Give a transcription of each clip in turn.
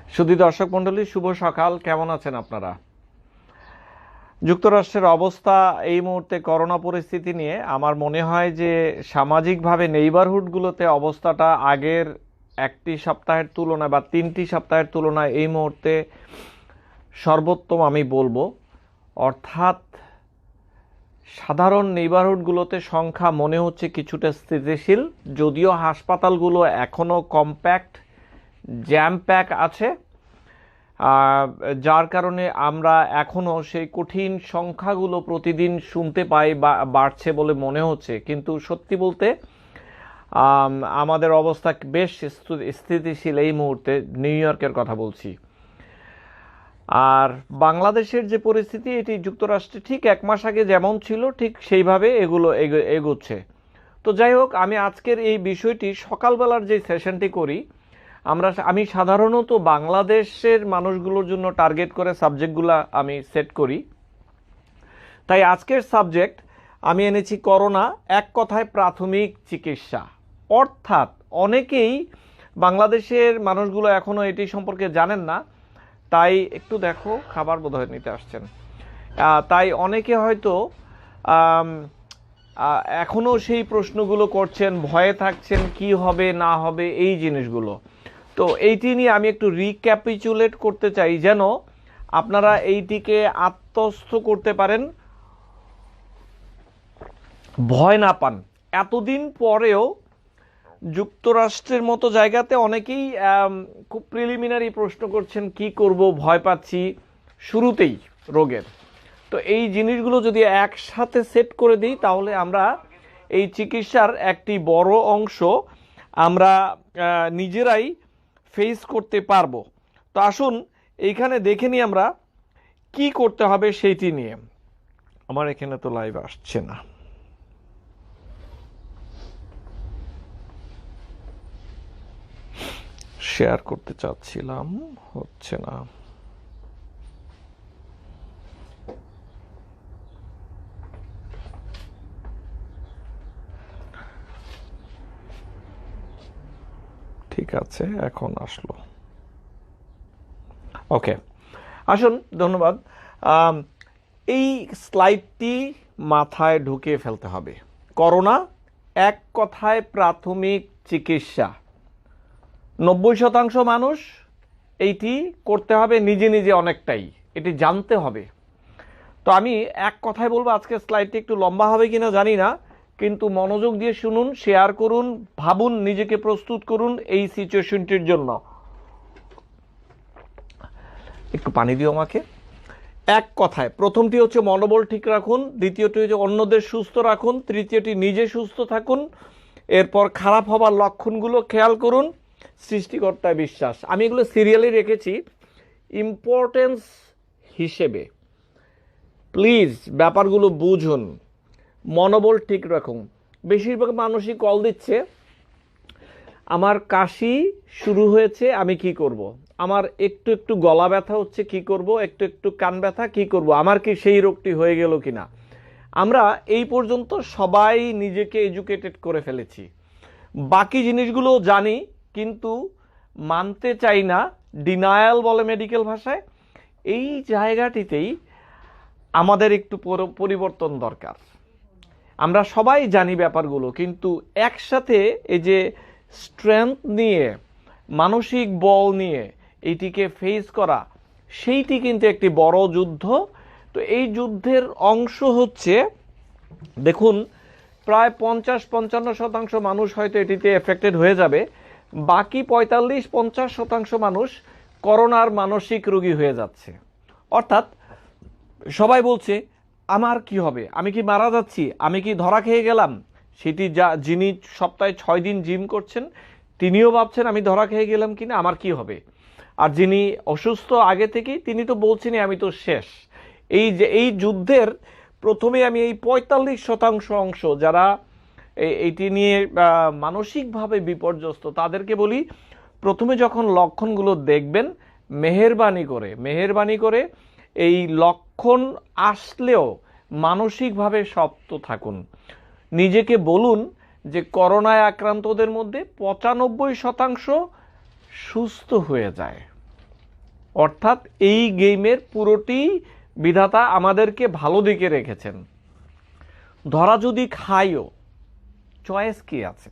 সুধী দর্শক মণ্ডলী, শুভ সকাল। কেমন আছেন আপনারা? যুক্তরাষ্ট্রের অবস্থা এই মুহূর্তে করোনা পরিস্থিতি নিয়ে আমার মনে হয় যে সামাজিকভাবে নেইবারহুডগুলোতে অবস্থাটা আগের একটি সপ্তাহের তুলনায় বা 3টি সপ্তাহের তুলনায় এই মুহূর্তে সর্বোত্তম আমি বলবো। অর্থাৎ সাধারণ নেইবারহুডগুলোতে সংখ্যা মনে হচ্ছে কিছুটা স্থিতিশীল, যদিও হাসপাতালগুলো এখনও কম্প্যাক্ট জ্যাম প্যাক আছে, যার কারণে আমরা এখনও সেই কঠিন সংখ্যাগুলো প্রতিদিন শুনতে পাই বা বাড়ছে বলে মনে হচ্ছে। কিন্তু সত্যি বলতে আমাদের অবস্থা বেশ স্থিতিশীল এই মুহূর্তে, নিউ ইয়র্কের কথা বলছি। আর বাংলাদেশের যে পরিস্থিতি, এটি যুক্তরাষ্ট্রে ঠিক 1 মাস আগে যেমন ছিল ঠিক সেইভাবে এগুলো এগোচ্ছে। তো যাই হোক, আমি আজকের এই বিষয়টি সকালবেলার যে সেশনটি করি, আমি সাধারণত বাংলাদেশের মানুষগুলোর জন্য টার্গেট করে সাবজেক্টগুলো আমি সেট করি। তাই আজকের সাবজেক্ট আমি এনেছি করোনা, এক কথায় প্রাথমিক চিকিৎসা। অর্থাৎ অনেকেই বাংলাদেশের মানুষগুলো এখনও এটি সম্পর্কে জানেন না। তাই একটু দেখো, খাবার বোধহয় নিতে আসছেন। তাই অনেকে হয়তো এখনও সেই প্রশ্নগুলো করছেন, ভয়ে থাকছেন কি হবে না হবে এই জিনিসগুলো। তো এইটি নিয়ে আমি একটু রিক্যাপিচুলেট করতে চাই, যেন আপনারা এইটিকে আত্মস্থ করতে পারেন, ভয় না পান। এতদিন পরেও যুক্তরাষ্ট্রের মতো জায়গাতে অনেকেই খুব প্রিলিমিনারি প্রশ্ন করছেন, কি করব, ভয় পাচ্ছি শুরুতেই রোগের। তো এই জিনিসগুলো যদি একসাথে সেট করে দিই, তাহলে আমরা এই চিকিৎসার একটি বড় অংশ আমরা নিজেরাই ফেস করতে পারবো। তো আসুন এইখানে দেখে নিই আমরা কি করতে হবে সেইটি নিয়ে। আমার এখানে তো লাইভ আসছে না। শেয়ার করতে চাচ্ছিলাম, হচ্ছে না। ঠিক আছে, এখন আসলো। ওকে, আসুন, ধন্যবাদ। এই স্লাইডটি মাথায় ঢুকিয়ে ফেলতে হবে। করোনা, এক কথায় প্রাথমিক চিকিৎসা। 90% মানুষ এইটি করতে হবে নিজে নিজে, অনেকটাই এটি জানতে হবে। তো আমি এক কথায় বলবো, আজকে স্লাইডটি একটু লম্বা হবে কিনা জানি না, কিন্তু মনোযোগ দিয়ে শুনুন, শেয়ার করুন, ভাবুন, নিজেকে প্রস্তুত করুন এই সিচুয়েশনটির জন্য। একটু পানি দিও আমাকে। এক কথায় প্রথমটি হচ্ছে মনোবল ঠিক রাখুন, দ্বিতীয়টি হচ্ছে অন্যদের সুস্থ রাখুন, তৃতীয়টি নিজে সুস্থ থাকুন, এরপর খারাপ হবার লক্ষণগুলো খেয়াল করুন, সৃষ্টিকর্তায় বিশ্বাস। আমি এগুলো সিরিয়ালি রেখেছি ইম্পর্টেন্স হিসেবে। প্লিজ ব্যাপারগুলো বুঝুন, মনোবল ঠিক রাখুন। বেশিরভাগ মানুষই কল দিচ্ছে, আমার কাশি শুরু হয়েছে, আমি কি করব, আমার একটু একটু গলা ব্যথা হচ্ছে, কি করব, একটু একটু কান ব্যথা, কি করব, আমার কি সেই রোগটি হয়ে গেল কিনা। আমরা এই পর্যন্ত সবাই নিজেকে এডুকেটেড করে ফেলেছি, বাকি জিনিসগুলো জানি কিন্তু মানতে চাই না, ডিনায়াল বলে মেডিকেল ভাষায়। এই জায়গাটিতেই আমাদের একটু পরিবর্তন দরকার। আমরা সবাই জানি ব্যাপারগুলো, কিন্তু একসাথে এই যে স্ট্রেংথ নিয়ে, মানসিক বল নিয়ে এইটিকে ফেস করা, সেইটি কিন্তু একটি বড় যুদ্ধ। তো এই যুদ্ধের অংশ হচ্ছে, দেখুন, প্রায় 50-55% মানুষ হয়তো এটিতে এফেক্টেড হয়ে যাবে, বাকি 45-50% মানুষ করোনার মানসিক রোগী হয়ে যাচ্ছে। অর্থাৎ সবাই বলছে, আমার কি হবে, আমি কি মারা যাচ্ছি, আমি কি ধরা খেয়ে গেলাম। সেটি যিনি সপ্তাহে 6 দিন জিম করছেন, তিনিও ভাবছেন আমি ধরা খেয়ে গেলাম কিনা, আমার কি হবে। আর যিনি অসুস্থ আগে থেকেই, তিনি তো বলছেনই আমি তো শেষ। এই যুদ্ধের প্রথমে আমি এই 45% অংশ যারা এইটি নিয়ে মানসিকভাবে বিপর্যস্ত, তাদেরকে বলি, প্রথমে যখন লক্ষণগুলো দেখবেন, মেহেরবানি করে এই লক্ষণ আসলেও মানসিকভাবে শক্ত থাকুন। নিজেকে বলুন যে করোনায় আক্রান্তদের মধ্যে 95% সুস্থ হয়ে যায়। অর্থাৎ এই গেমের পুরোটি বিধাতা আমাদেরকে ভালো দিকে রেখেছেন। ধরা যদি খাইও, চয়েস কি আছে?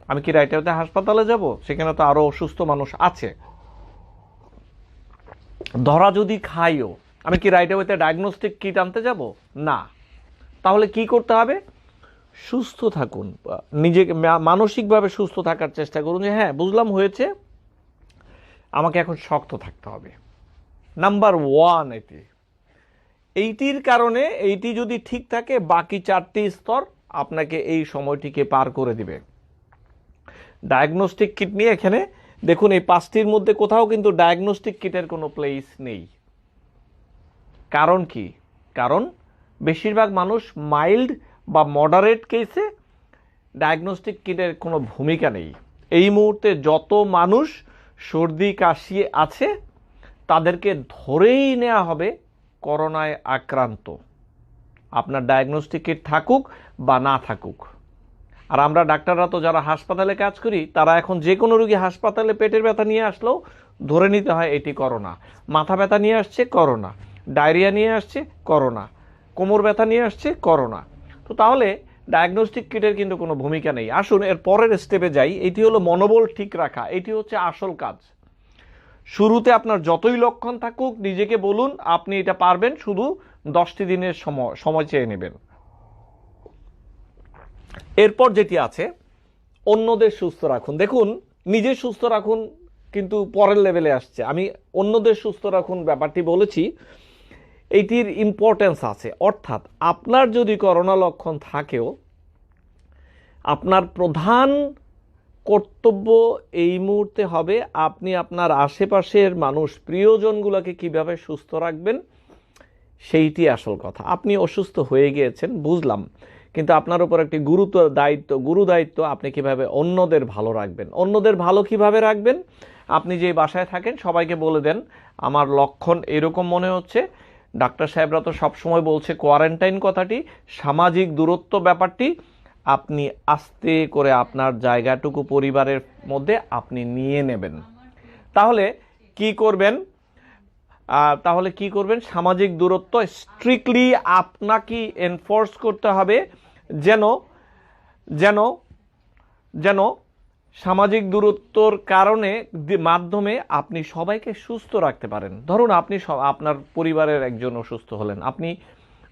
আমি কি রাইটারতে হাসপাতালে যাব? সেখানে তো আরো অসুস্থ মানুষ আছে। ধরা যদি খাইও, আমি কি রাইটারতে ডায়াগনস্টিক কিট আনতে যাব? না। তাহলে কি করতে হবে? সুস্থ থাকুন, নিজেকে মানসিকভাবে সুস্থ থাকার চেষ্টা করুন যে হ্যাঁ বুঝলাম হয়েছে, আমাকে এখন শক্ত থাকতে হবে। নাম্বার 1 এইটির কারণে এইটি যদি ঠিক থাকে, বাকি 4টি স্তর আপনাকে এই সময়টিকে পার করে দিবে। ডায়াগনস্টিক কিট নিয়ে এখানে দেখুন এই 5টির মধ্যে কোথাও কিন্তু ডায়াগনস্টিক কিটের কোনো প্লেস নেই। কারণ কি? কারণ বেশিরভাগ মানুষ মাইল্ড বা মডারেট কেসে ডায়াগনস্টিক কিটের কোনো ভূমিকা নেই। এই মুহূর্তে যত মানুষ সর্দি কাশি আছে তাদেরকে ধরেই নেওয়া হবে করোনায় আক্রান্ত, আপনার ডায়াগনস্টিক কিট থাকুক বা না থাকুক। আর আমরা ডাক্তাররা তো যারা হাসপাতালে কাজ করি, তারা এখন যে কোনো রোগী হাসপাতালে পেটের ব্যথা নিয়ে আসলেও ধরে নিতে হয় এটি করোনা, মাথা ব্যথা নিয়ে আসছে করোনা, ডায়রিয়া নিয়ে আসছে করোনা, কোমর ব্যথা নিয়ে আসছে করোনা। তো তাহলে ডায়াগনস্টিক কিটের কিন্তু কোনো ভূমিকা নেই। আসুন এর পরের স্টেপে যাই। এটি হলো মনোবল ঠিক রাখা, এটি হচ্ছে আসল কাজ। শুরুতে আপনার যতই লক্ষণ থাকুক নিজেকে বলুন আপনি এটা পারবেন, শুধু 10টি দিনের সময় চেয়ে নেবেন। এরপর যেটি আছে, অন্যদের সুস্থ রাখুন। দেখুন নিজে সুস্থ রাখুন কিন্তু পরের লেভেলে আসছে। আমি অন্যদের সুস্থ রাখুন ব্যাপারটি বলেছি, এইটির ইম্পর্টেন্স আছে। অর্থাৎ আপনার যদি করোনা লক্ষণ থাকেও, আপনার প্রধান কর্তব্য এই মুহূর্তে হবে আপনি আপনার আশেপাশের মানুষ প্রিয়জনগুলোকে কিভাবে সুস্থ রাখবেন, সেইটি আসল কথা। আপনি অসুস্থ হয়ে গিয়েছেন বুঝলাম, কিন্তু আপনার উপর একটি গুরু দায়িত্ব আপনি কিভাবে অন্যদের ভালো রাখবেন। অন্যদের ভালো কিভাবে রাখবেন? আপনি যে বাসায় থাকেন সবাইকে বলে দেন আমার লক্ষণ এরকম মনে হচ্ছে। ডাক্তার সাহেবরা তো সবসময় বলছে কোয়ারেন্টাইন কথাটি, সামাজিক দূরত্ব ব্যাপারটি আপনি আস্তে করে আপনার জায়গাটুকু পরিবারের মধ্যে আপনি নিয়ে নেবেন। তাহলে কি করবেন? সামাজিক দূরত্ব স্ট্রিক্টলি আপনাকে এনফোর্স করতে হবে, যেন যেন যেন সামাজিক দূরত্বর মাধ্যমে আপনি সবাইকে সুস্থ রাখতে পারেন। ধরুন আপনি আপনার পরিবারের একজন অসুস্থ হলেন, আপনি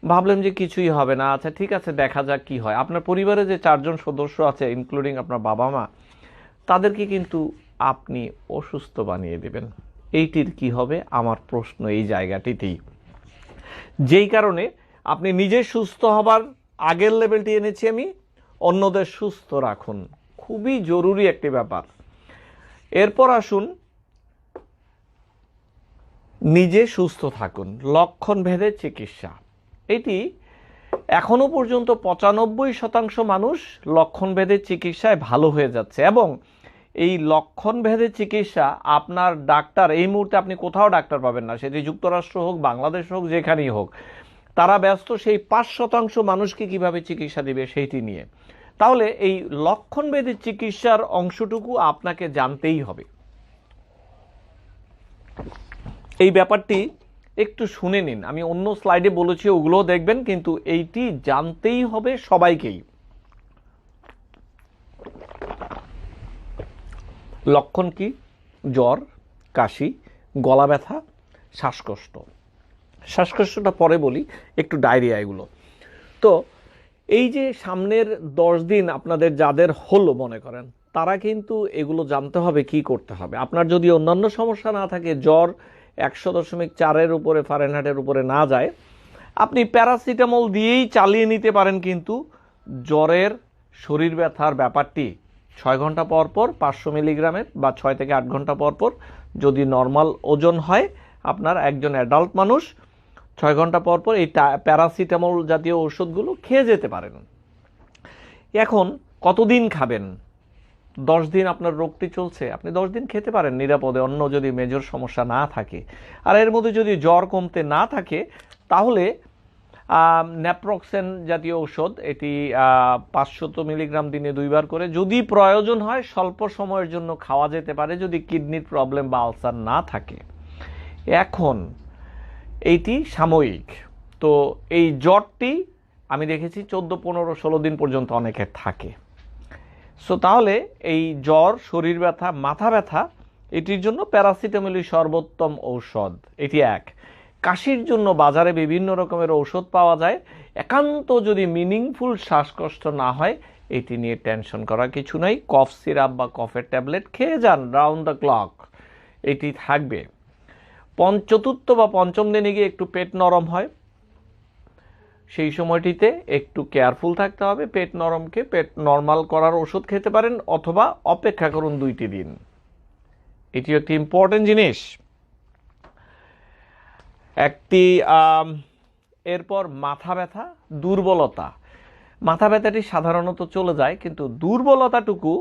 ভাবলেন যে কিছুই হবে না, আচ্ছা ঠিক আছে দেখা যাক কি হয়। আপনার পরিবারে যে 4 জন সদস্য আছে ইনক্লুডিং আপনার বাবা মা, তাদেরকে কিন্তু আপনি অসুস্থ বানিয়ে দেবেন। এইটির কি হবে? আমার প্রশ্ন এই জায়গাটিতেই। যেই কারণে আপনি নিজে সুস্থ হবার আগের লেভেলটি এনেছি আমি, অন্যদের সুস্থ রাখুন, খুবই জরুরি একটি ব্যাপার। এরপর আসুন নিজে সুস্থ থাকুন, লক্ষণ ভেদে চিকিৎসা। এটি এখনো পর্যন্ত 95% মানুষ লক্ষণ ভেদে চিকিৎসায় ভালো হয়ে যাচ্ছে, এবং এই লক্ষণ ভেদে চিকিৎসা আপনার ডাক্তার এই মুহূর্তে আপনি কোথাও ডাক্তার পাবেন না, সেটি যুক্তরাষ্ট্র হোক বাংলাদেশ হোক যেখানেই হোক, তারা ব্যস্ত সেই 5% মানুষকে কিভাবে চিকিৎসা দিবে সেইটি নিয়ে। তাহলে এই লক্ষণ ভেদে চিকিৎসার অংশটুকু আপনাকে জানতেই হবে। এই ব্যাপারটি একটু শুনে নিন, আমি অন্য স্লাইডে বলেছি ওগুলোও দেখবেন, কিন্তু এইটি জানতেই হবে সবাইকেই। লক্ষণ কি? জ্বর, কাশি, গলা ব্যথা, শ্বাসকষ্ট। শ্বাসকষ্টটা পরে বলি, একটু ডায়রিয়া এগুলো। তো এই যে সামনের 10 দিন আপনাদের যাদের হলো মনে করেন, তারা কিন্তু এগুলো জানতে হবে কি করতে হবে। আপনার যদি অন্যান্য সমস্যা না থাকে, জ্বর 100.4 উপরে ফারেনহাইটের উপরে না যায়, আপনি প্যারাসিটামল দিয়েই চালিয়ে নিতে পারেন, কিন্তু জ্বরের শরীর ব্যথার ব্যাপারটি 6 ঘন্টা পর পর 500 মিলিগ্রামের বা 6 থেকে 8 ঘন্টা পর পর, যদি নর্মাল ওজন হয় আপনার একজন অ্যাডাল্ট মানুষ, 6 ঘন্টা পর পর এই প্যারাসিটামল জাতীয় ওষুধগুলো খেয়ে যেতে পারেন। এখন কতদিন খাবেন? 10 দিন আপনার রোগটি চলছে, আপনি 10 দিন খেতে পারেন নিরাপদে, অন্য যদি মেজর সমস্যা না থাকে। আর এর মধ্যে যদি জ্বর কমতে না থাকে, তাহলে ন্যাপ্রক্সেন জাতীয় ঔষধ, এটি 500 মিলিগ্রাম দিনে 2 বার করে যদি প্রয়োজন হয় স্বল্প সময়ের জন্য খাওয়া যেতে পারে, যদি কিডনির প্রবলেম বা আলসার না থাকে। এখন এইটি সাময়িক। তো এই জ্বরটি আমি দেখেছি 14, 15, 16 দিন পর্যন্ত অনেকের থাকে। সো তাহলে এই জ্বর, শরীর ব্যথা, মাথা ব্যথা, এটির জন্য প্যারাসিটামলই সর্বোত্তম ঔষধ। এটি এক। কাশির জন্য বাজারে বিভিন্ন রকমের ঔষধ পাওয়া যায়। একান্ত যদি মিনিংফুল শ্বাসকষ্ট না হয়, এটি নিয়ে টেনশন করার কিছু নাই। কফ সিরাপ বা কফের ট্যাবলেট খেয়ে যান রাউন্ড দ্য ক্লক, এটি থাকবে। চতুর্থ বা পঞ্চম দিনে গিয়ে একটু পেট নরম হয়, সেই সময়টিতে একটু কেয়ারফুল থাকতে হবে। পেট নর্মাল করার ওষুধ খেতে পারেন, অথবা অপেক্ষা করুন 2টি দিন। এটি একটি ইম্পর্টেন্ট জিনিস। এরপর মাথা ব্যথা, দুর্বলতা। মাথা ব্যথাটি সাধারণত চলে যায়, কিন্তু দুর্বলতাটুকু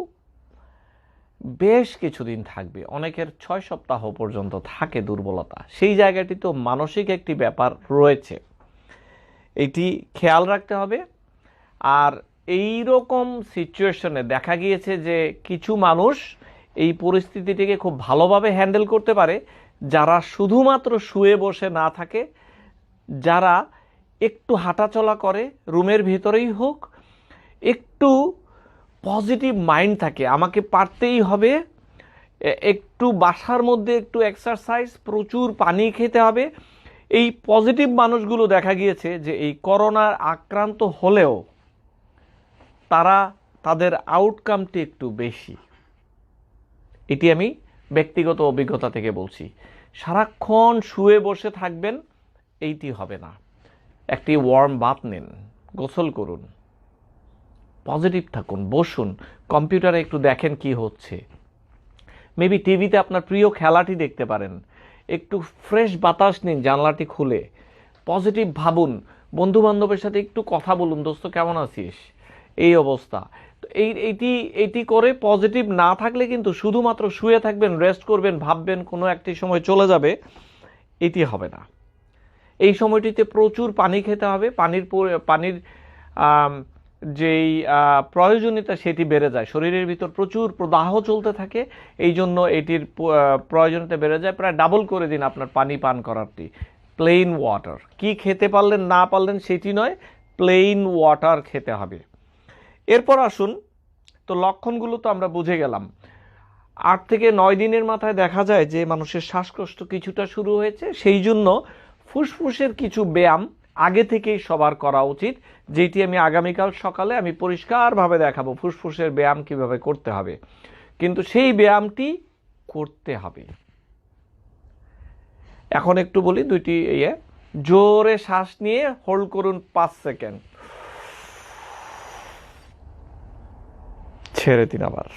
বেশ কিছুদিন থাকবে। অনেকের 6 সপ্তাহ পর্যন্ত থাকে দুর্বলতা। সেই জায়গাটি তো মানসিক একটি ব্যাপার রয়েছে, এটি খেয়াল রাখতে হবে। আর এই রকম সিচুয়েশনে দেখা গিয়েছে যে কিছু মানুষ এই পরিস্থিতিটিকে খুব ভালোভাবে হ্যান্ডেল করতে পারে, যারা শুধুমাত্র শুয়ে বসে না থাকে, যারা একটু হাঁটাচলা করে, রুমের ভিতরেই হোক, একটু পজিটিভ মাইন্ড থাকে, আমাকে পারতেই হবে, একটু বাসার মধ্যে একটু এক্সারসাইজ, প্রচুর পানি খেতে হবে। এই পজিটিভ মানুষগুলো দেখা গিয়েছে যে এই করোনার আক্রান্ত হলেও তাদের আউটকামটি একটু বেশি। এটি আমি ব্যক্তিগত অভিজ্ঞতা থেকে বলছি। সারাক্ষণ শুয়ে বসে থাকবেন, এইটি হবে না। একটি ওয়ার্ম বাথ নিন, গোসল করুন, পজিটিভ থাকুন, বসুন, কম্পিউটারে একটু দেখেন কি হচ্ছে, মেবি টিভিতে আপনার প্রিয় খেলাটি দেখতে পারেন, একটু ফ্রেশ বাতাস নিন জানলাটি খুলে, পজিটিভ ভাবুন, বন্ধু বান্ধবের সাথে একটু কথা বলুন, দোস্ত কেমন আছিস, এই অবস্থা। তো এইটি করে পজিটিভ না থাকলে কিন্তু শুধুমাত্র শুয়ে থাকবেন, রেস্ট করবেন, ভাববেন কোনো একটি সময় চলে যাবে, এটি হবে না। এই সময়টিতে প্রচুর পানি খেতে হবে। পানির যেই প্রয়োজনীয়তা সেটি বেড়ে যায়, শরীরের ভিতর প্রচুর প্রদাহ চলতে থাকে, এই জন্য এটির প্রয়োজনীয়তা বেড়ে যায়। প্রায় ডাবল করে দিন আপনার পানি পান করারটি। প্লেন ওয়াটার, কি খেতে পারলেন না পারলেন সেটি নয়, প্লেন ওয়াটার খেতে হবে। এরপর আসুন, তো লক্ষণগুলো তো আমরা বুঝে গেলাম। 8 থেকে 9 দিনের মাথায় দেখা যায় যে মানুষের শ্বাসকষ্ট কিছুটা শুরু হয়েছে। সেই জন্য ফুসফুসের কিছু ব্যায়াম আগে থেকেই সবার করা উচিত, যেটি আমি আগামীকাল সকালে আমি পরিষ্কারভাবে দেখাবো ফুসফুসের ব্যায়াম কিভাবে করতে হবে। কিন্তু সেই ব্যায়ামটি করতে হবে। এখন একটু বলি, 2টি জোরে শ্বাস নিয়ে হোল্ড করুন 5 সেকেন্ড, ছেড়ে দিন আবার।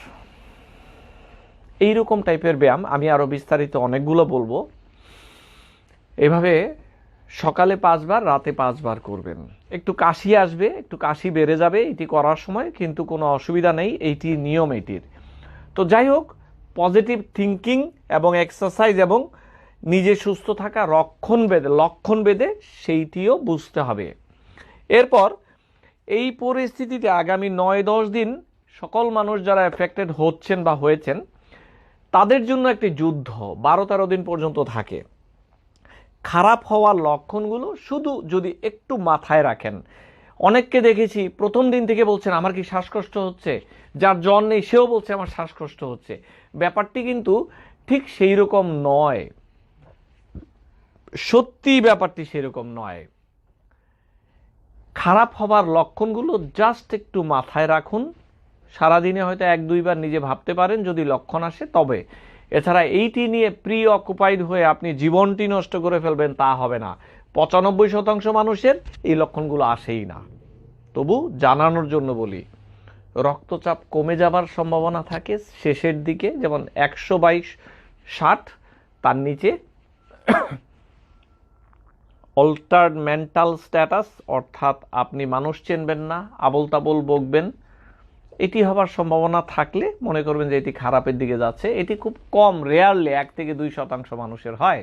এইরকম টাইপের ব্যায়াম আমি আরো বিস্তারিত অনেকগুলো বলবো। এভাবে সকালে 5 বার, রাতে 5 বার করবেন। একটু কাশি আসবে, একটু কাশি বেড়ে যাবে এটি করার সময়, কিন্তু কোনো অসুবিধা নেই, এইটি নিয়ম এটির। তো যাই হোক, পজিটিভ থিঙ্কিং এবং এক্সারসাইজ এবং নিজে সুস্থ থাকা লক্ষণ বেঁধে সেইটিও বুঝতে হবে। এরপর এই পরিস্থিতিতে আগামী 9-10 দিন সকল মানুষ যারা এফেক্টেড হচ্ছেন বা হয়েছেন তাদের জন্য একটি যুদ্ধ 12-13 দিন পর্যন্ত থাকে। খারাপ হওয়ার লক্ষণগুলো শুধু যদি একটু মাথায় রাখেন। অনেককে দেখেছি প্রথম দিন থেকে বলছেন আমার কি শ্বাসকষ্ট হচ্ছে, যার জ্বর নেই সেও বলছে আমার শ্বাসকষ্ট হচ্ছে। ব্যাপারটি কিন্তু ঠিক সেই রকম নয়, সত্যি ব্যাপারটি সেরকম নয়। খারাপ হবার লক্ষণগুলো জাস্ট একটু মাথায় রাখুন। সারাদিনে হয়তো 1-2 বার নিজে ভাবতে পারেন যদি লক্ষণ আসে তবে। এছাড়া এইটি নিয়ে প্রি অকুপাইড হয়ে আপনি জীবনটি নষ্ট করে ফেলবেন তা হবে না। 95% মানুষের এই লক্ষণগুলো আসেই না। তবু জানানোর জন্য বলি, রক্তচাপ কমে যাবার সম্ভাবনা থাকে শেষের দিকে, যেমন 122/60, তার নিচে অল্টার্ড মেন্টাল স্ট্যাটাস, অর্থাৎ আপনি মানুষ চিনবেন না, আবোল তাবোল বকবেন, এটি হবার সম্ভাবনা থাকলে মনে করবেন যে এটি খারাপের দিকে যাচ্ছে। এটি খুব কম, রেয়ারলি 1 থেকে 2% মানুষের হয়।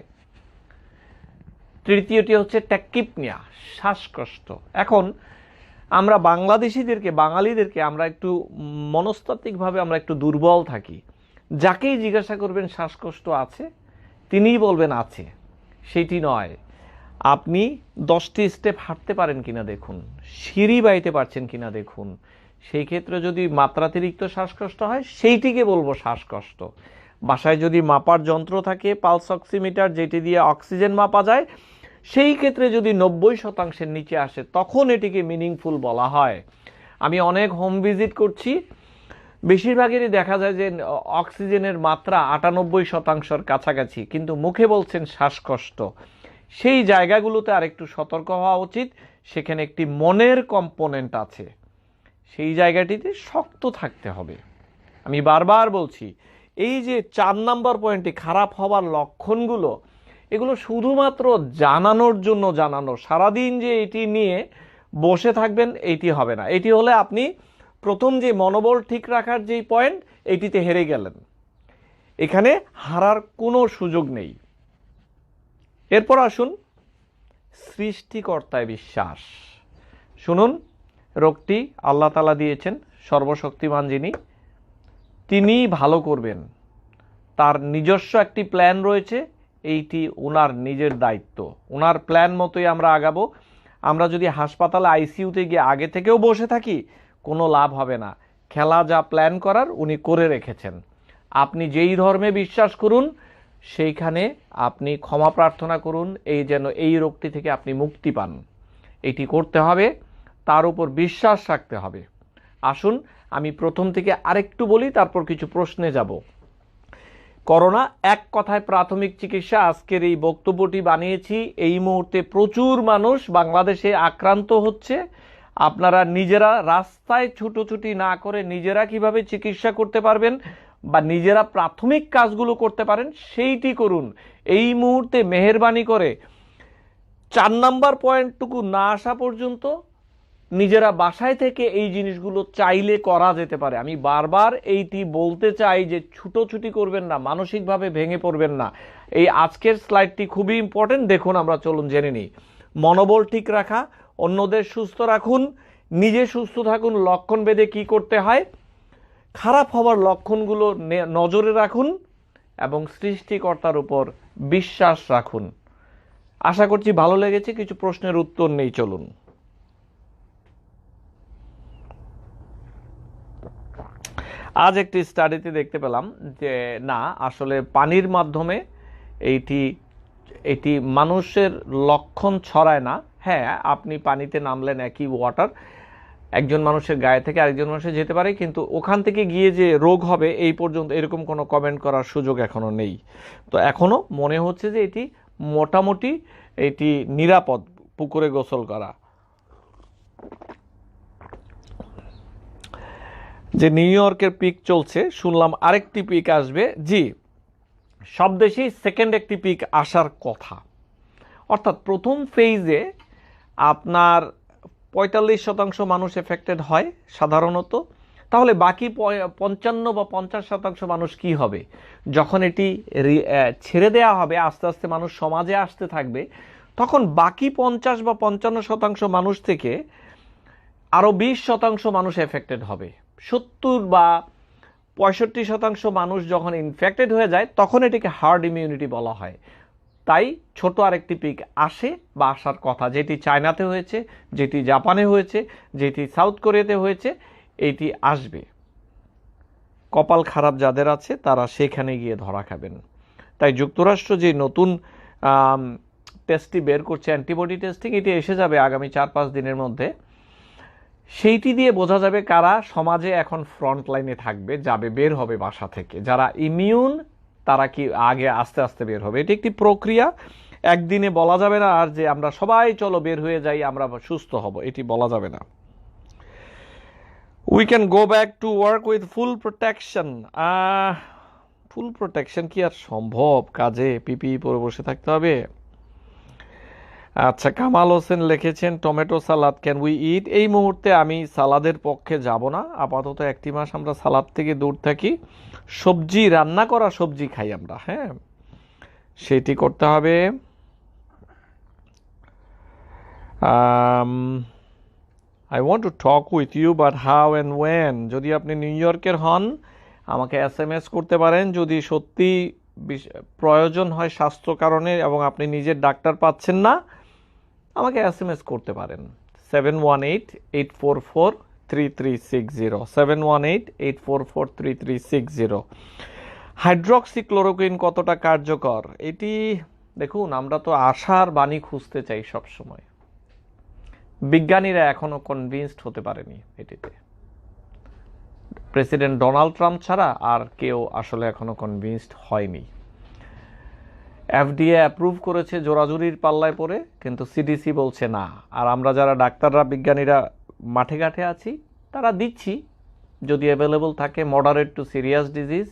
তৃতীয়টি হচ্ছে ট্যাকিপনিয়া, শ্বাসকষ্ট। এখন আমরা বাঙালিদেরকে আমরা একটু মনস্তাত্ত্বিকভাবে আমরা একটু দুর্বল থাকি। যাকেই জিজ্ঞাসা করবেন শ্বাসকষ্ট আছে, তিনিই বলবেন আছে। সেটি নয়। আপনি 10টি স্টেপ হাঁটতে পারেন কিনা দেখুন, সিঁড়ি বাইতে পারছেন কিনা দেখুন। সেই ক্ষেত্রে যদি মাত্রাতিরিক্ত শ্বাসকষ্ট হয় সেইটিকে বলবো শ্বাসকষ্ট। বাসায় যদি মাপার যন্ত্র থাকে পালস অক্সিমিটার, যেটি দিয়ে অক্সিজেন মাপা যায়, সেই ক্ষেত্রে যদি 90% নিচে আসে তখন এটিকে মিনিংফুল বলা হয়। আমি অনেক হোম ভিজিট করছি, বেশিরভাগেরই দেখা যায় যে অক্সিজেনের মাত্রা 98%-র কাছাকাছি, কিন্তু মুখে বলছেন শ্বাসকষ্ট। সেই জায়গাগুলোতে আরেকটু সতর্ক হওয়া উচিত। সেখানে একটি মনের কম্পোনেন্ট আছে, সেই জায়গাটিতে শক্ত থাকতে হবে। আমি বারবার বলছি, এই যে 4 নাম্বার পয়েন্টে খারাপ হওয়ার লক্ষণগুলো, এগুলো শুধুমাত্র জানানোর জন্য জানানো। সারাদিন যে এটি নিয়ে বসে থাকবেন এটি হবে না। এটি হলে আপনি প্রথম যে মনোবল ঠিক রাখার যেই পয়েন্ট, এটিতে হেরে গেলেন। এখানে হারার কোনো সুযোগ নেই। এরপর আসুন সৃষ্টিকর্তায় বিশ্বাস। শুনুন, রোগটি আল্লাহ তাআলা দিয়েছেন, সর্বশক্তিমান যিনি, তিনি ভালো করবেন। তার নিজস্ব একটি প্ল্যান রয়েছে, এইটি ওনার নিজের দায়িত্ব। ওনার প্ল্যান মতোই আমরা আগাবো। আমরা যদি হাসপাতালে আইসিইউতে গিয়ে আগে থেকেও বসে থাকি, কোনো লাভ হবে না। খেলা যা প্ল্যান করার উনি করে রেখেছেন। আপনি যেই ধর্মে বিশ্বাস করুন সেইখানে আপনি ক্ষমা প্রার্থনা করুন, এই যেন এই রোগটি থেকে আপনি মুক্তি পান। এটি করতে হবে, তার উপর বিশ্বাস রাখতে হবে। আসুন আমি প্রথম থেকে আরেকটু বলি, তারপর কিছু প্রশ্নে যাব। করোনা এক কথায় প্রাথমিক চিকিৎসা, আজকের এই বক্তব্যটি বানিয়েছি। এই মুহূর্তে প্রচুর মানুষ বাংলাদেশে আক্রান্ত হচ্ছে। আপনারা নিজেরা রাস্তায় ছুটোছুটি না করে নিজেরা কিভাবে চিকিৎসা করতে পারবেন বা নিজেরা প্রাথমিক কাজগুলো করতে পারেন সেইটি করুন। এই মুহূর্তে মেহেরবানি করে 4 নাম্বার পয়েন্টটুকু না আসা পর্যন্ত নিজেরা বাসায় থেকে এই জিনিসগুলো চাইলে করা যেতে পারে। আমি বারবার এইটি বলতে চাই যে ছুটোছুটি করবেন না, মানসিকভাবে ভেঙে পড়বেন না। এই আজকের স্লাইডটি খুবই ইম্পর্টেন্ট, দেখুন আমরা চলুন জেনে নিই। মনোবল ঠিক রাখা, অন্যদের সুস্থ রাখুন, নিজে সুস্থ থাকুন। লক্ষণ ভেদে কি করতে হয়, খারাপ হওয়ার লক্ষণগুলো নজরে রাখুন এবং সৃষ্টিকর্তার উপর বিশ্বাস রাখুন। আশা করছি ভালো লেগেছে। কিছু প্রশ্নের উত্তর নেই, চলুন। আজ একটি স্টাডিতে দেখতে পেলাম যে না, আসলে পানির মাধ্যমে এটি মানুষের লক্ষণ ছড়ায় না। হ্যাঁ, আপনি পানিতে নামলেন, একই ওয়াটার একজন মানুষের গায়ে থেকে আরেকজন মানুষের যেতে পারে, কিন্তু ওখান থেকে গিয়ে যে রোগ হবে এই পর্যন্ত এরকম কোনো কমেন্ট করার সুযোগ এখনো নেই। তো এখনো মনে হচ্ছে যে এটি মোটামুটি নিরাপদ পুকুরে গোসল করা। যে নিউ ইয়র্কের পিক চলছে, শুনলাম আরেকটি পিক আসবে। জি, সব দেশেই সেকেন্ড একটি পিক আসার কথা। অর্থাৎ প্রথম ফেজে আপনার 45% মানুষ এফেক্টেড হয় সাধারণত। তাহলে বাকি 55 বা 50% মানুষ কি হবে? যখন এটি ছেড়ে দেওয়া হবে, আস্তে আস্তে মানুষ সমাজে আসতে থাকবে, তখন বাকি 50 বা 55% মানুষ থেকে আরও 20% মানুষ এফেক্টেড হবে। 70 বা 65% মানুষ যখন ইনফেক্টেড হয়ে যায় তখন এটিকে হার্ড ইমিউনিটি বলা হয়। তাই ছোট আরেকটি পিক আসে বা আসার কথা, যেটি চায়নাতে হয়েছে, যেটি জাপানে হয়েছে, যেটি সাউথ কোরিয়াতে হয়েছে, এটি আসবে। কপাল খারাপ যাদের আছে তারা সেখানে গিয়ে ধরা খাবেন। তাই যুক্তরাষ্ট্র যে নতুন টেস্টটি বের করছে, অ্যান্টিবডি টেস্টিং, এটি এসে যাবে আগামী 4-5 দিনের মধ্যে। সেইটি দিয়ে বোঝা যাবে কারা সমাজে এখন ফ্রন্ট লাইনে থাকবে, যাবে, বের হবে বাসা থেকে। যারা ইমিউন তারা কি আগে আস্তে আস্তে বের হবে। এটি একটি প্রক্রিয়া, একদিনে বলা যাবে না আর যে আমরা সবাই চলো বের হয়ে যাই, আমরা সুস্থ হব, এটি বলা যাবে না। We can go back to work with full protection. Full protection কি আর সম্ভব? কাজে পিপি পরে বসে থাকতে হবে? আচ্ছা, কামাল হোসেন লিখেছেন tomato salad can we eat. এই মুহূর্তে আমি সালাদের পক্ষে যাব না, আপাতত 1 মাস আমরা সালাদ থেকে দূর থাকি। সবজি, রান্না করা সবজি খাই আমরা, হ্যাঁ, সেটি করতে হবে। I want to talk with you but how and when. যদি আপনি নিউ ইয়র্কের হন আমাকে SMS করতে পারেন। যদি সত্যি প্রয়োজন হয় স্বাস্থ্য কারণে এবং আপনি নিজের ডাক্তার পাচ্ছেন না, আমাকে SMS করতে পারেন 718-844-3360, 718-844-3360। হাইড্রক্সিক্লোরোকুইন কতটা কার্যকর? এটি দেখুন, আমরা তো আশার বাণী খুঁজতে চাই সব সময়। বিজ্ঞানীরা এখনো কনভিন্সড হতে পারেনি এটিতে। প্রেসিডেন্ট ডোনাল্ড ট্রাম্প ছাড়া আর কেউ আসলে এখনো কনভিন্সড হয়নি। FDA অ্যাপ্রুভ করেছে জোরাজুরির পাল্লায় পড়ে, কিন্তু CDC বলছে না। আর আমরা যারা ডাক্তাররা বিজ্ঞানীরা মাঠে ঘাটে আছি তারা দিচ্ছি, যদি অ্যাভেলেবল থাকে মডারেট টু সিরিয়াস ডিজিজ,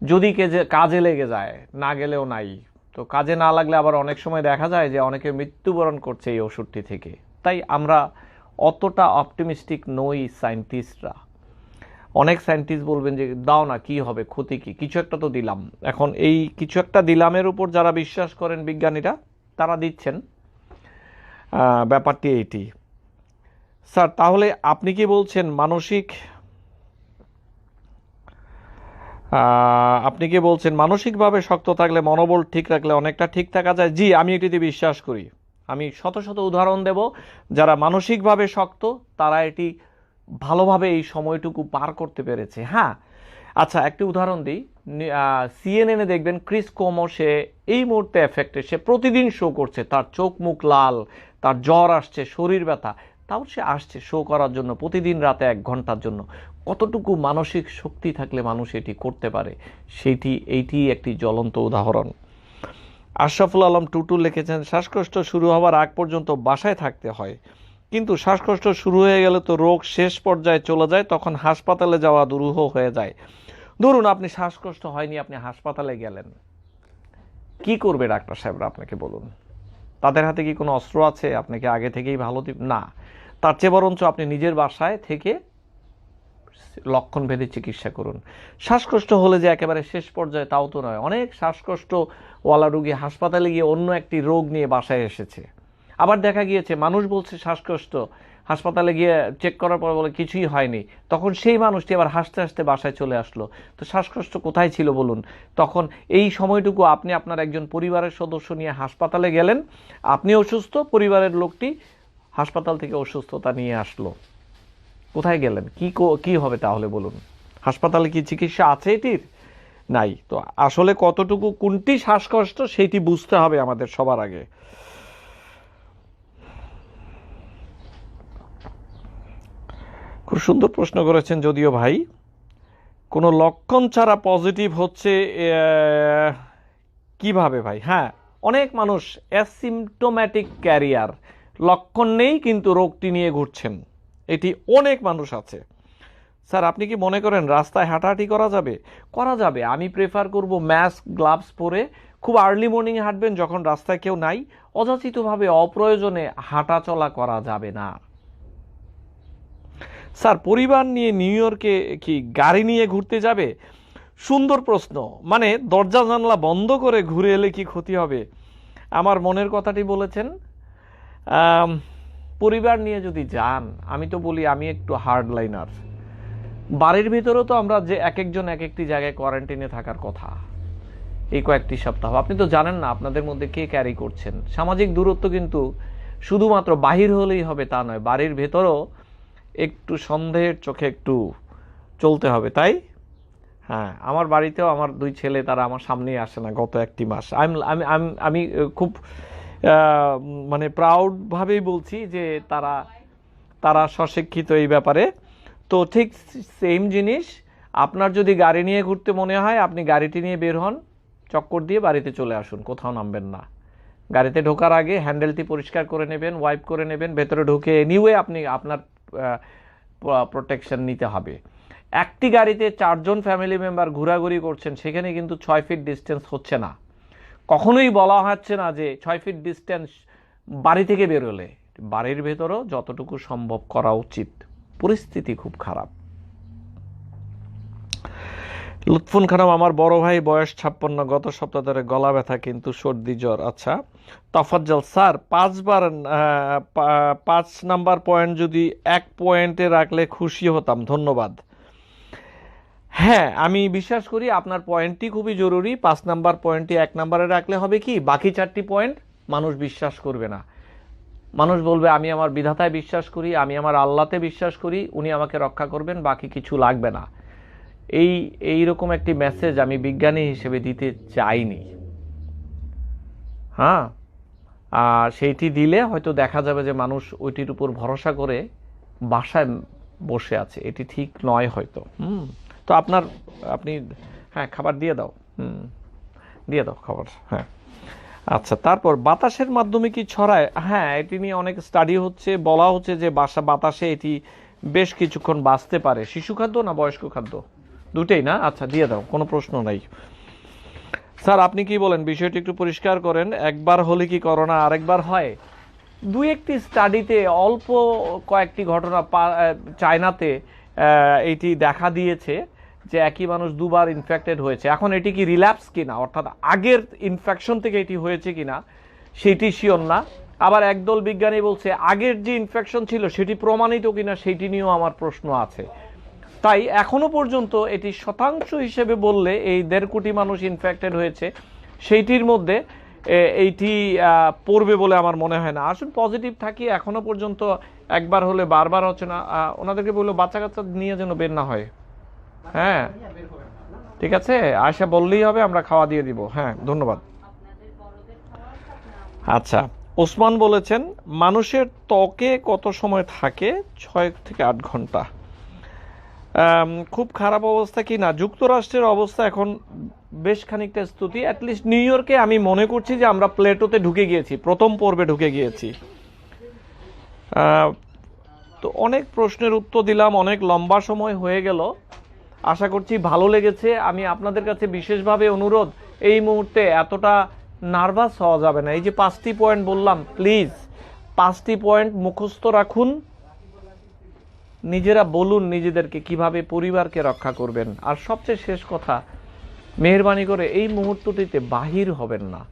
যদি কাজে লেগে যায়, না গেলেও নাই। তো কাজে না লাগলে আবার অনেক সময় দেখা যায় যে অনেকে মৃত্যুবরণ করছে এই ওষুধটি থেকে। তাই আমরা অতটা অপটিমিস্টিক নই সায়েন্টিস্টরা। অনেক সায়েন্টিস্ট বলবেন যে দাও না, কি হবে, ক্ষতি কি, কিছু একটা তো দিলাম। এখন এই কিছু একটা দিলামের উপর যারা বিশ্বাস করেন বিজ্ঞানীরা, তারা দিচ্ছেন। ব্যাপারটি এইটি। স্যার, তাহলে আপনি কি বলছেন মানসিকভাবে শক্ত থাকলে, মনোবল ঠিক রাখলে অনেকটা ঠিক থাকা যায়? জি, আমি এটিতে বিশ্বাস করি। আমি শত শত উদাহরণ দেব, যারা মানসিকভাবে শক্ত তারা এটি ভালোভাবে এই সময়টুকু পার করতে পেরেছে। হ্যাঁ, আচ্ছা, একটি উদাহরণ দিই। CNN-এ দেখবেন ক্রিস কোমো, সে এই মুহূর্তে এফেক্টে, সে প্রতিদিন শো করছে, তার চোখ মুখ লাল, তার জ্বর আসছে, শরীর ব্যথা, তাও সে আসছে শো করার জন্য প্রতিদিন রাতে 1 ঘন্টার জন্য। কতটুকু মানসিক শক্তি থাকলে মানুষ এটি করতে পারে, এইটি একটি জ্বলন্ত উদাহরণ। আশরাফুল আলম টুটু লিখেছেন, শ্বাসকষ্ট শুরু হওয়ার আগ পর্যন্ত বাসায় থাকতে হয়, কিন্তু শ্বাসকষ্ট শুরু হয়ে গেলে তো রোগ শেষ পর্যায়ে চলে যায়, তখন হাসপাতালে যাওয়া দুরূহ হয়ে যায়। ধরুন আপনি শ্বাসকষ্ট হয়নি, আপনি হাসপাতালে গেলেন, কি করবে ডাক্তার সাহেবরা আপনাকে বলুন? তাদের হাতে কি কোনো অস্ত্র আছে আপনাকে আগে থেকেই ভালো না? তার চেয়ে বরঞ্চ আপনি নিজের বাসায় থেকে লক্ষণ ভেদে চিকিৎসা করুন। শ্বাসকষ্ট হলে যে একেবারে শেষ পর্যায়ে তাও তো নয়। অনেক শ্বাসকষ্টওয়ালা রোগী হাসপাতালে গিয়ে অন্য একটি রোগ নিয়ে বাসায় এসেছে। আবার দেখা গিয়েছে মানুষ বলছে শ্বাসকষ্ট, হাসপাতালে গিয়ে চেক করার পর বলে কিছুই হয়নি, তখন সেই মানুষটি আবার হাসতে হাসতে বাসায় চলে আসলো। তো শ্বাসকষ্ট কোথায় ছিল বলুন? তখন এই সময়টুকু আপনি আপনার একজন পরিবারের সদস্য নিয়ে হাসপাতালে গেলেন, আপনি অসুস্থ, পরিবারের লোকটি হাসপাতাল থেকে অসুস্থতা নিয়ে আসলো, কোথায় গেলেন? কি হবে তাহলে বলুন? হাসপাতালে কি চিকিৎসা আছে এটির? নাই। তো আসলে কতটুকু কোনটি শ্বাসকষ্ট সেইটি বুঝতে হবে আমাদের সবার আগে। খুব সুন্দর প্রশ্ন করেছেন যদিও ভাই। কোনো লক্ষণ ছাড়া পজিটিভ হচ্ছে কিভাবে ভাই? হ্যাঁ, অনেক মানুষ অ্যাসিমটোম্যাটিক ক্যারিয়ার, লক্ষণ নেই কিন্তু রোগটি নিয়ে ঘুরছেন, এটি অনেক মানুষ আছে। স্যার, আপনি কি মনে করেন রাস্তায় হাঁটাহাঁটি করা যাবে? করা যাবে। আমি প্রেফার করব মাস্ক, গ্লাভস পরে খুব আর্লি মর্নিংয়ে হাঁটবেন, যখন রাস্তায় কেউ নাই। অযাচিতভাবে অপ্রয়োজনে হাঁটা চলা করা যাবে না। স্যার, পরিবার নিয়ে নিউ ইয়র্কে কি গাড়ি নিয়ে ঘুরতে যাবে? সুন্দর প্রশ্ন। মানে দরজা জানলা বন্ধ করে ঘুরে এলে কি ক্ষতি হবে? আমার মনের কথাটি বলেছেন। পরিবার নিয়ে যদি যান, আমি তো বলি আমি একটু হার্ড লাইনার। বাড়ির ভিতরেও তো আমরা যে এক একজন এক একটি জায়গায় কোয়ারেন্টাইনে থাকার কথা এই কয়েকটি সপ্তাহ। আপনি তো জানেন না আপনাদের মধ্যে কে ক্যারি করছেন। সামাজিক দূরত্ব কিন্তু শুধুমাত্র বাহির হলেই হবে তা নয়, বাড়ির ভেতরও একটু সন্দেহের চোখে একটু চলতে হবে, তাই? হ্যাঁ, আমার বাড়িতেও আমার 2 ছেলে, তারা আমার সামনেই আসে না গত 1 মাস। আমি খুব মানে প্রাউডভাবেই বলছি যে তারা স্বশিক্ষিত এই ব্যাপারে। তো ঠিক সেম জিনিস, আপনার যদি গাড়ি নিয়ে ঘুরতে মনে হয়, আপনি গাড়িটি নিয়ে বের হন, চক্কর দিয়ে বাড়িতে চলে আসুন, কোথাও নামবেন না। গাড়িতে ঢোকার আগে হ্যান্ডেলটি পরিষ্কার করে নেবেন, ওয়াইপ করে নেবেন। ভেতরে ঢুকে এনিওয়ে আপনি আপনার প্রোটেকশন নিতে হবে। একটি গাড়িতে 4 জন ফ্যামিলি মেম্বার ঘোরাঘুরি করছেন, সেখানে কিন্তু 6 ফিট ডিস্টেন্স হচ্ছে না। কখনোই বলা হচ্ছে না যে 6 ফিট ডিস্টেন্স বাড়ি থেকে বেরোলে। বাড়ির ভেতরও যতটুকু সম্ভব করা উচিত। পরিস্থিতি খুব খারাপ। লুৎফুন খানম, আমার বড় ভাই, বয়স 56, গত সপ্তাহ ধরে গলা ব্যথা কিন্তু সর্দি জ্বর। আচ্ছা, তফাজ্জল স্যার, 5 নাম্বার পয়েন্ট যদি 1 পয়েন্টে রাখলে খুশি হতাম, ধন্যবাদ। হ্যাঁ, আমি বিশ্বাস করি আপনার পয়েন্টটি খুবই জরুরি। 5 নাম্বার পয়েন্টটি 1 নাম্বারে রাখলে হবে কি, বাকি 4টি পয়েন্ট মানুষ বিশ্বাস করবে না। মানুষ বলবে আমি আমার বিধাতায় বিশ্বাস করি, আমি আমার আল্লাহতে বিশ্বাস করি, উনি আমাকে রক্ষা করবেন, বাকি কিছু লাগবে না। এইরকম একটি মেসেজ আমি বিজ্ঞানী হিসেবে দিতে চাইনি। হ্যাঁ, আর সেইটি দিলে হয়তো দেখা যাবে যে মানুষ ওইটির উপর ভরসা করে বাসায় বসে আছে, এটি ঠিক নয় হয়তো। তো আপনি, হ্যাঁ খাবার দিয়ে দাও, দিয়ে দাও খাবার, হ্যাঁ। আচ্ছা, তারপর বাতাসের মাধ্যমে কি ছড়ায়? হ্যাঁ, এটি নিয়ে অনেক স্টাডি হচ্ছে, বলা হচ্ছে যে বাতাসে এটি বেশ কিছুক্ষণ বাঁচতে পারে। শিশু খাদ্য না বয়স্ক খাদ্য? দুটেই না? আচ্ছা, দিয়ে দাও, কোনো প্রশ্ন নাই। স্যার আপনি কি বলেন, বিষয়টি একটু পরিষ্কার করেন। একবার হলে কি করোনা আরেকবার হয়? দুই একটি স্টাডিতে অল্প কয়েকটি ঘটনা চায়নাতে এটি দেখা দিয়েছে যে একই মানুষ দুবার ইনফেক্টেড হয়েছে। এখন এটি কি রিল্যাপস কিনা, অর্থাৎ আগের ইনফেকশন থেকে এটি হয়েছে কিনা সেটি শিওর না। আবার একদল বিজ্ঞানী বলছে আগের যে ইনফেকশন ছিল সেটি প্রমাণিত কিনা সেটি নিয়েও আমার প্রশ্ন আছে। তাই এখনো পর্যন্ত এটি শতাংশ হিসেবে বললে এই 1.5 কোটি মানুষ ইনফেক্টেড হয়েছে, সেইটির মধ্যে এইটি পড়বে বলে আমার মনে হয় না। আসুন পজিটিভ থাকি, এখনো পর্যন্ত একবার হলে বারবার হচ্ছে না। ওনাদেরকে বললো বাচ্চা কাচ্চা নিয়ে যেন বের না হয়। হ্যাঁ ঠিক আছে, আয়সা বললেই হবে, আমরা খাওয়া দিয়ে দিব। হ্যাঁ ধন্যবাদ। আচ্ছা, ওসমান বলেছেন মানুষের ত্বকে কত সময় থাকে? 6 থেকে 8 ঘন্টা। খুব খারাপ অবস্থা কি না? যুক্তরাষ্ট্রের অবস্থা এখন বেশ খানিকটা স্তুতি। অ্যাটলিস্ট নিউ ইয়র্কে আমি মনে করছি যে আমরা প্লেটোতে ঢুকে গিয়েছি, প্রথম পর্বে ঢুকে গিয়েছি। তো অনেক প্রশ্নের উত্তর দিলাম, অনেক লম্বা সময় হয়ে গেল। আশা করছি ভালো লেগেছে। আমি আপনাদের কাছে বিশেষভাবে অনুরোধ, এই মুহূর্তে এতটা নার্ভাস হওয়া যাবে না। এই যে 5টি পয়েন্ট বললাম, প্লিজ 5টি পয়েন্ট মুখস্থ রাখুন, নিজেরা বলুন নিজেদেরকে কিভাবে পরিবারকে রক্ষা করবেন। আর সবচেয়ে শেষ কথা, মেহেরবানি করে এই মুহূর্তটিতে বাহির হবেন না।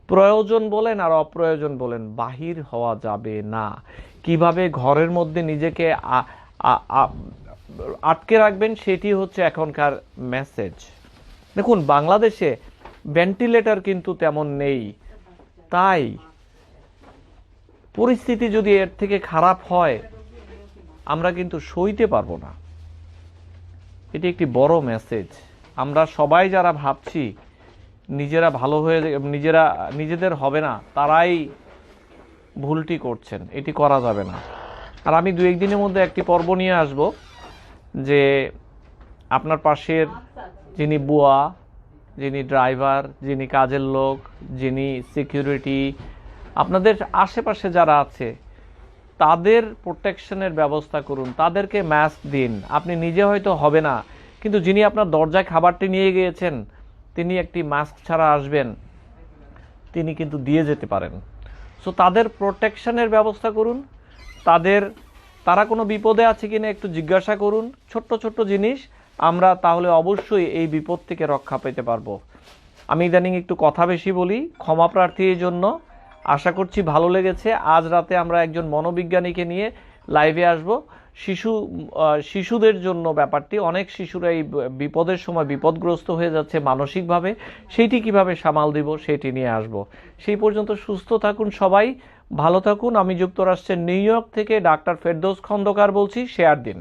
প্রয়োজন বলেন আর অপ্রয়োজন বলেন, বাহির হওয়া যাবে না। কিভাবে ঘরের মধ্যে নিজেকে আটকে রাখবেন সেটি হচ্ছে এখনকার মেসেজ। দেখুন বাংলাদেশে ভেন্টিলেটর কিন্তু তেমন নেই, তাই পরিস্থিতি যদি এর থেকে খারাপ হয় আমরা কিন্তু সইতে পারবো না। এটি একটি বড় মেসেজ। আমরা সবাই যারা ভাবছি নিজেরা ভালো হয়ে নিজেদের হবে না, তারাই ভুলটি করছেন। এটি করা যাবে না। আর আমি 2-1 দিনের মধ্যে একটি পর্ব নিয়ে আসব যে আপনার পাশের যিনি বুয়া, যিনি ড্রাইভার, যিনি কাজের লোক, যিনি সিকিউরিটি, আপনাদের আশেপাশে যারা আছে তাদের প্রোটেকশনের ব্যবস্থা করুন, তাদেরকে মাস্ক দিন। আপনি নিজে হয়তো হবে না, কিন্তু যিনি আপনার দরজায় খাবারটি নিয়ে গিয়েছেন তিনি একটি মাস্ক ছাড়া আসবেন, তিনি কিন্তু দিয়ে যেতে পারেন। সো তাদের প্রোটেকশনের ব্যবস্থা করুন, তারা কোনো বিপদে আছে কিনা একটু জিজ্ঞাসা করুন। ছোট্ট ছোট্ট জিনিস, আমরা তাহলে অবশ্যই এই বিপদ থেকে রক্ষা পেতে পারবো। আমি ইদানিং একটু কথা বেশি বলি, ক্ষমা প্রার্থী এই জন্য। আশা করছি ভালো লেগেছে। আজ রাতে আমরা একজন মনোবিজ্ঞানীকে নিয়ে লাইভে আসব। শিশুদের জন্য ব্যাপারটি, অনেক শিশুরা এই বিপদের সময় বিপদগ্রস্ত হয়ে যাচ্ছে মানসিকভাবে, সেইটি কিভাবে সামাল দিব সেটি নিয়ে আসব। সেই পর্যন্ত সুস্থ থাকুন সবাই, ভালো থাকুন। আমি যুক্তরাষ্ট্রের নিউ ইয়র্ক থেকে ডাক্তার ফেরদৌস খন্দকার বলছি। শেয়ার দিন।